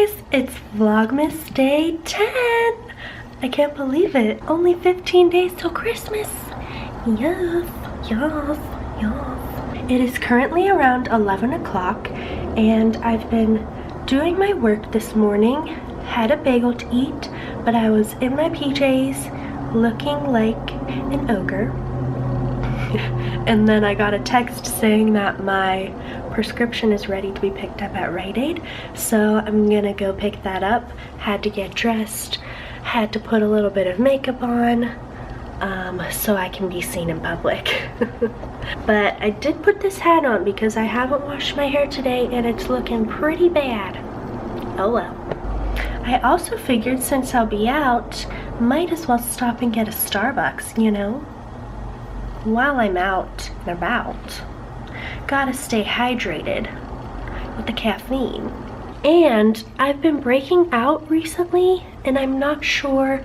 guys, it's Vlogmas day 10. I can't believe it. Only 15 days till Christmas. Yes, yes, yes. It is currently around 11 o'clock and I've been doing my work this morning. Had a bagel to eat, but I was in my PJs looking like an ogre. And then I got a text saying that my prescription is ready to be picked up at Rite Aid, so I'm gonna go pick that up. Had to get dressed, had to put a little bit of makeup on so I can be seen in public. But I did put this hat on because I haven't washed my hair today and it's looking pretty bad. Oh well. I also figured since I'll be out, might as well stop and get a Starbucks, you know? While I'm out and about. Gotta stay hydrated with the caffeine. And I've been breaking out recently and I'm not sure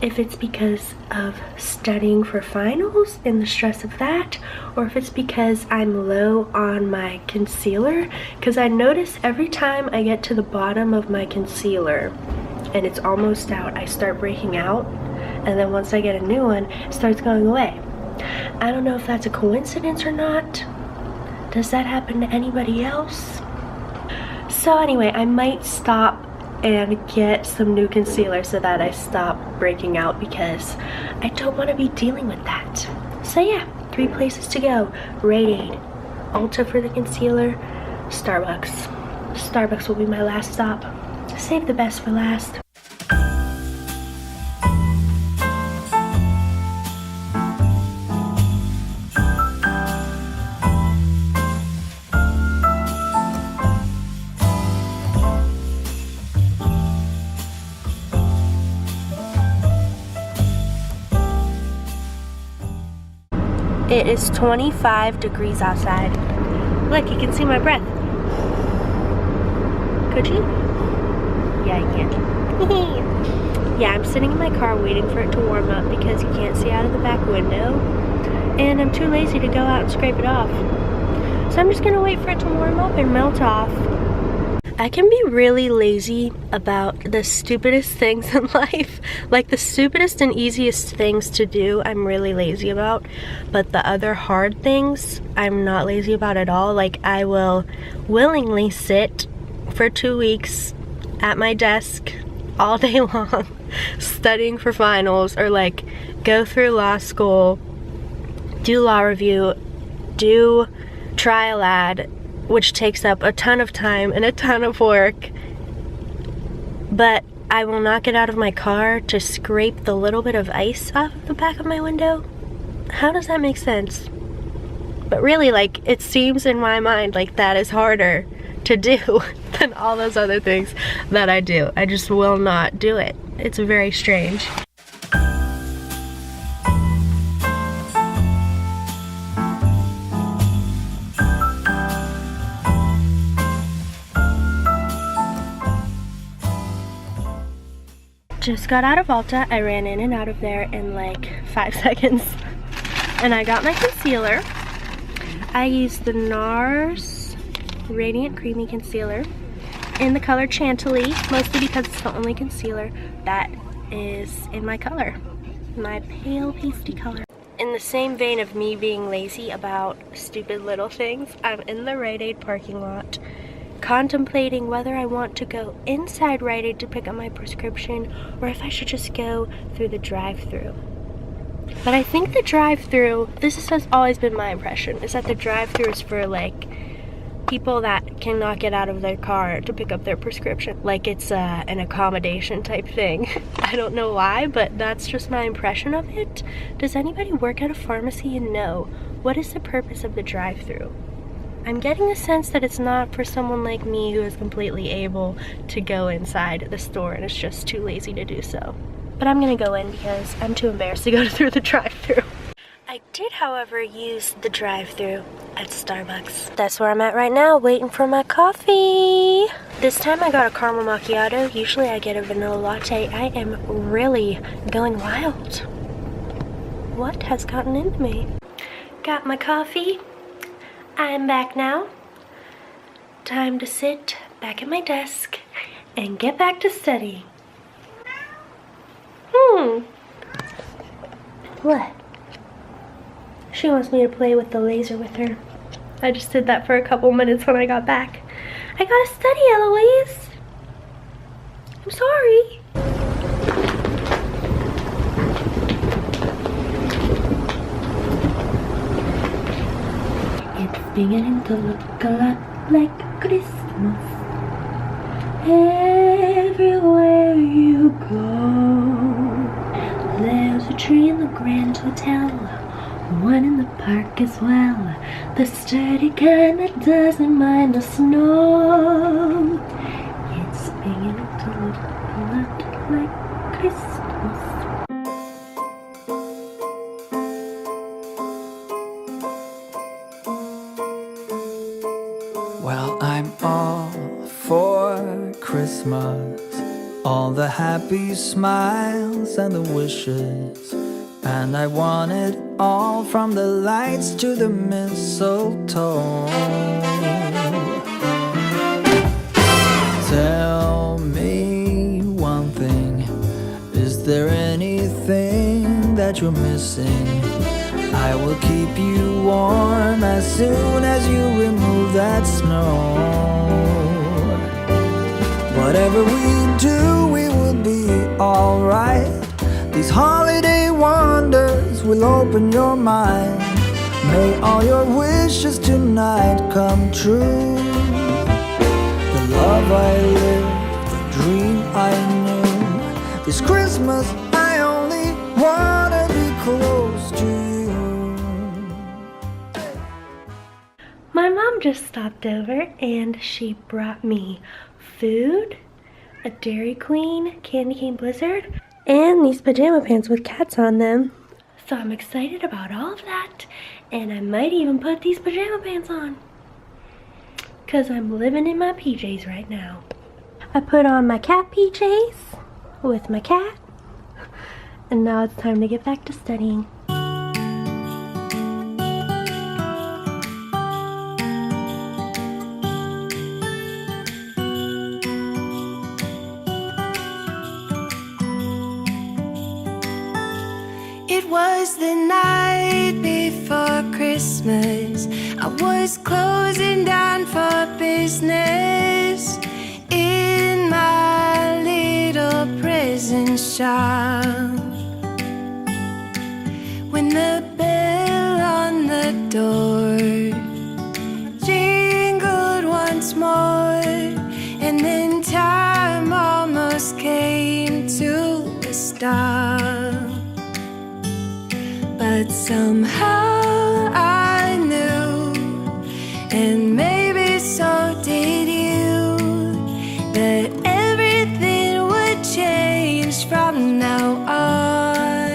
if it's because of studying for finals and the stress of that, or if it's because I'm low on my concealer, because I notice every time I get to the bottom of my concealer and it's almost out, I start breaking out, and then once I get a new one, it starts going away. I don't know if that's a coincidence or not. Does that happen to anybody else? So anyway, I might stop and get some new concealer so that I stop breaking out because I don't want to be dealing with that. So yeah, 3 places to go. Rite Aid, Ulta for the concealer, Starbucks. Starbucks will be my last stop. Save the best for last. It is 25 degrees outside. Look, you can see my breath. Could you? Yeah, you can. Yeah, I'm sitting in my car waiting for it to warm up because you can't see out of the back window. And I'm too lazy to go out and scrape it off. So I'm just gonna wait for it to warm up and melt off. I can be really lazy about the stupidest things in life. Like the stupidest and easiest things to do, I'm really lazy about. But the other hard things, I'm not lazy about at all. Like I will willingly sit for 2 weeks at my desk all day long studying for finals, or like go through law school, do law review, do trial ad, which takes up a ton of time and a ton of work, but I will not get out of my car to scrape the little bit of ice off of the back of my window. How does that make sense? But really, like, it seems in my mind like that is harder to do than all those other things that I do. I just will not do it. It's very strange. Just got out of Ulta. I ran in and out of there in like 5 seconds. And I got my concealer. I used the NARS Radiant Creamy Concealer in the color Chantilly, mostly because it's the only concealer that is in my color, my pale pasty color. In the same vein of me being lazy about stupid little things, I'm in the Rite Aid parking lot contemplating whether I want to go inside Rite Aid to pick up my prescription or if I should just go through the drive-thru. But I think the drive-thru, this has always been my impression, is that the drive-thru is for like people that cannot get out of their car to pick up their prescription. Like it's an accommodation type thing. I don't know why, but that's just my impression of it. Does anybody work at a pharmacy and know what is the purpose of the drive-thru? I'm getting the sense that it's not for someone like me who is completely able to go inside the store and is just too lazy to do so. But I'm gonna go in because I'm too embarrassed to go through the drive-thru. I did, however, use the drive-thru at Starbucks. That's where I'm at right now, waiting for my coffee. This time I got a caramel macchiato. Usually I get a vanilla latte. I am really going wild. What has gotten into me? Got my coffee. I'm back now. Time to sit back at my desk and get back to studying. What? She wants me to play with the laser with her. I just did that for a couple minutes when I got back. I gotta study, Eloise. I'm sorry. It's beginning to look a lot like Christmas everywhere you go. There's a tree in the Grand Hotel, one in the park as well, the sturdy kind that doesn't mind the snow. It's beginning to look a lot like Christmas. Well, I'm all for Christmas, all the happy smiles and the wishes, and I want it all, from the lights to the mistletoe. Tell me one thing, is there anything that you're missing? I will keep you warm as soon as you remove that snow. Whatever we do, we will be alright. These holiday wonders will open your mind. May all your wishes tonight come true. The love I lived, the dream I knew. This Christmas I only wanna be close to you. My mom just stopped over and she brought me food, a Dairy Queen candy cane blizzard, and these pajama pants with cats on them. So I'm excited about all of that, and I might even put these pajama pants on, because I'm living in my PJs right now. I put on my cat PJs with my cat, and now it's time to get back to studying. It was the night before Christmas. I was closing down for business in my little prison shop, when the bell on the door jingled once more, and then time almost came to a stop. But somehow I knew, and maybe so did you, that everything would change from now on.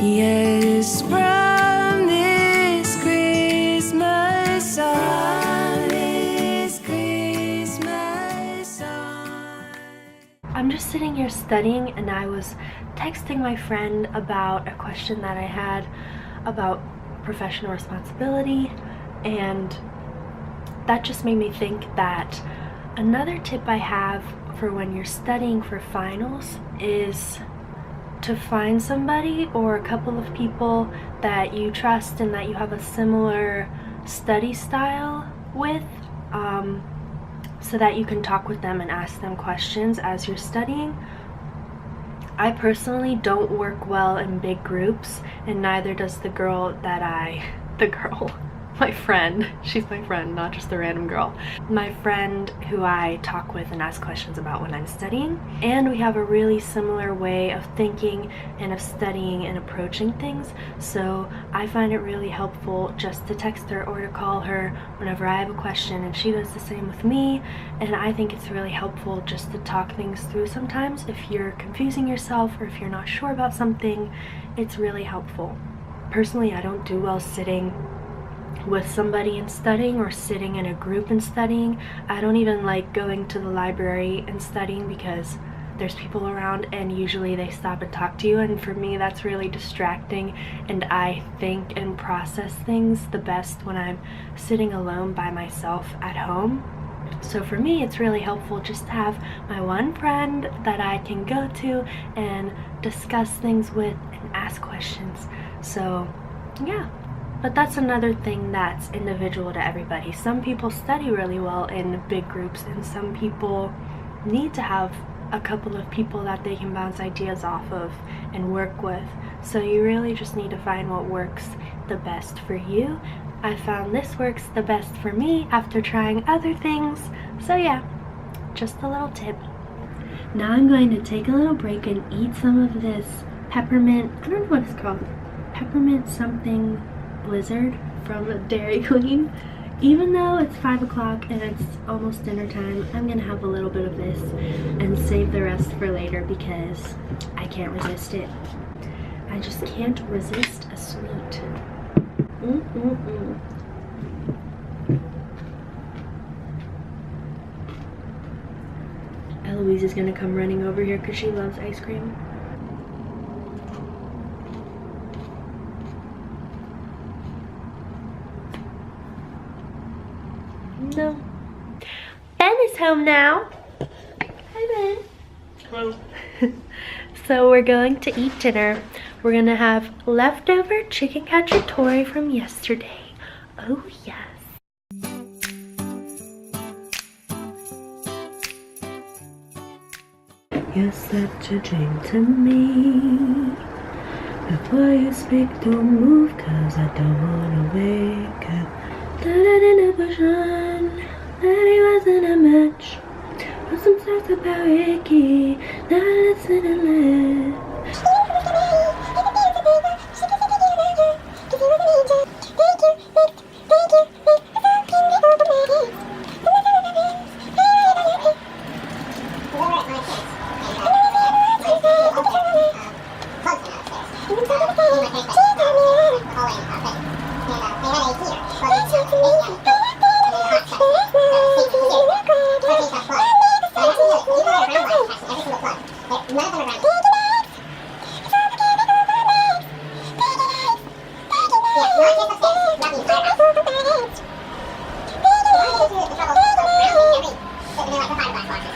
Yes, from this Christmas on, this Christmas on. I'm just sitting here studying, and I was texting my friend about a question that I had about professional responsibility, and that just made me think that another tip I have for when you're studying for finals is to find somebody or a couple of people that you trust and that you have a similar study style with, so that you can talk with them and ask them questions as you're studying. I personally don't work well in big groups, and neither does my friend, she's my friend, not just the random girl, my friend who I talk with and ask questions about when I'm studying. And we have a really similar way of thinking and of studying and approaching things, so I find it really helpful just to text her or to call her whenever I have a question, and she does the same with me. And I think it's really helpful just to talk things through sometimes. If you're confusing yourself or if you're not sure about something, it's really helpful. Personally, I don't do well sitting with somebody and studying, or sitting in a group and studying. I don't even like going to the library and studying because there's people around and usually they stop and talk to you, and for me that's really distracting, and I think and process things the best when I'm sitting alone by myself at home. So for me, it's really helpful just to have my one friend that I can go to and discuss things with and ask questions. So yeah, but that's another thing that's individual to everybody. Some people study really well in big groups, and some people need to have a couple of people that they can bounce ideas off of and work with. So you really just need to find what works the best for you. I found this works the best for me after trying other things. So yeah, just a little tip. Now I'm going to take a little break and eat some of this peppermint, I don't know what it's called, peppermint something blizzard from Dairy Queen. Even though it's 5 o'clock and it's almost dinner time, I'm gonna have a little bit of this and save the rest for later because I can't resist it. I just can't resist a sweet. Eloise is gonna come running over here because she loves ice cream. No. Ben is home now. Hi, Ben. Hello. So we're going to eat dinner. We're gonna have leftover chicken cacciatore from yesterday. Oh yes. You're such a dream to me. Before you speak, don't move, cause I don't wanna wake up. Started in a bush on, that he wasn't a match. Wrote some songs about Ricky, now listen and live.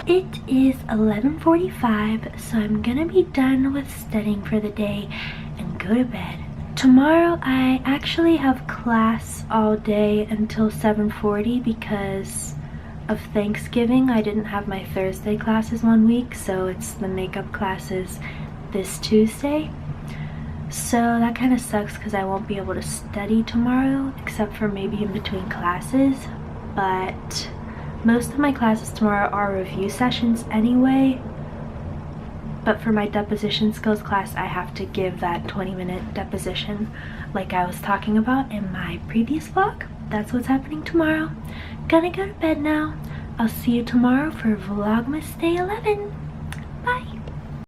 It is 11:45, so I'm gonna be done with studying for the day and go to bed. Tomorrow I actually have class all day until 7:40 because of Thanksgiving. I didn't have my Thursday classes 1 week, so it's the makeup classes this Tuesday. So that kind of sucks because I won't be able to study tomorrow except for maybe in between classes, but most of my classes tomorrow are review sessions anyway. But for my deposition skills class, I have to give that 20-minute deposition like I was talking about in my previous vlog. That's what's happening tomorrow. Gonna go to bed now. I'll see you tomorrow for Vlogmas Day 11. Bye!